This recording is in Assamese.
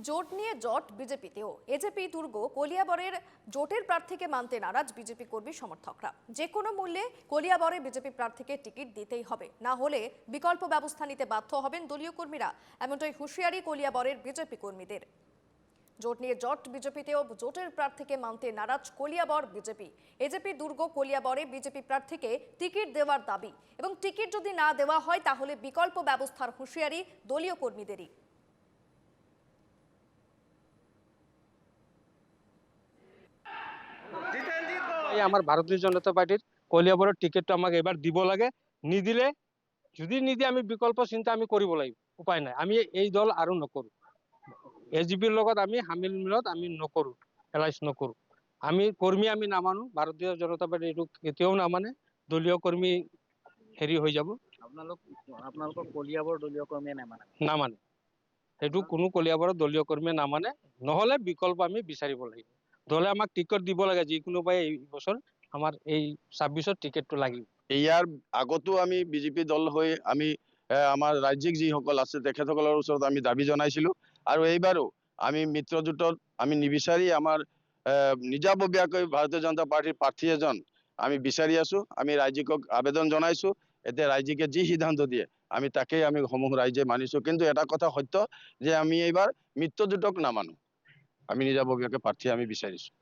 জোট নিয়ে জট বিজেপিতেও। এজেপি দুর্গ কলিয়াবরের জোটের প্রার্থীকে মানতে নারাজ বিজেপি কর্মী সমর্থকরা। যে কোনো মূল্যে কলিয়াবরে বিজেপি প্রার্থীকে টিকিট দিতেই হবে, না হলে বিকল্প ব্যবস্থা নিতে বাধ্য হবেন দলীয় কর্মীরা। এমনটাই হুঁশিয়ারি কলিয়াবরের বিজেপি কর্মীদের। জোট নিয়ে জট বিজেপিতেও, জোটের প্রার্থীকে মানতে নারাজ কলিয়াবর বিজেপি। এজেপি দুর্গ কলিয়াবরে বিজেপি প্রার্থীকে টিকিট দেওয়ার দাবি, এবং টিকিট যদি না দেওয়া হয় তাহলে বিকল্প ব্যবস্থার হুঁশিয়ারি দলীয় কর্মীদেরই। আমার ভারতীয় জনতা পার্টির কলিয়াবরের টিকেটটা আমাকে এবার দিব লাগে। নিদিলে যদি নিদি আমি বিকল্প চিন্তা আমি কৰিব লাগিব, উপায় নাই। আমি এই দল আৰু নকৰো। এজিপিৰ লগত আমি হামিল মিলত আমি নকৰো, এলাইজ নকৰো। আমি কৰ্মী আমি নামানো, ভাৰতীয় জনতা পাৰ্টি এইটো কেতিয়াও নামানে। দলীয় কৰ্মী হেৰি হৈ যাব। আপোনালোকৰ কলিয়াবৰ দলীয় কৰ্মীয়ে নামানে? নামানে, সেইটো কোনো কলিয়াবৰৰ দলীয় কৰ্মীয়ে নামানে। নহলে বিকল্প আমি বিচাৰিব লাগিব। দলে আমাক টিকট দিব লাগে, যিকোনো পাই এই বছৰ আমাৰ এই 26ত টিকেটটো লাগিব। ইয়াৰ আগতো আমি বিজেপি দল হৈ আমি আমাৰ ৰাজ্যিক যিসকল আছে তেখেতসকলৰ ওচৰত আমি দাবী জনাইছিলোঁ, আৰু এইবাৰো আমি মিত্ৰজোঁটত আমি নিবিচাৰি আমাৰ নিজাববীয়াকৈ ভাৰতীয় জনতা পাৰ্টিৰ প্ৰাৰ্থী এজন আমি বিচাৰি আছোঁ। আমি ৰাজ্যিকক আবেদন জনাইছোঁ। এতিয়া ৰাজ্যিকে যি সিদ্ধান্ত দিয়ে আমি তাকেই আমি সমূহ ৰাইজে মানিছোঁ। কিন্তু এটা কথা সত্য যে আমি এইবাৰ মিত্ৰজোঁটক নামানো, আমি নিজাববীয়াকৈ প্ৰাৰ্থী আমি বিচাৰিছোঁ।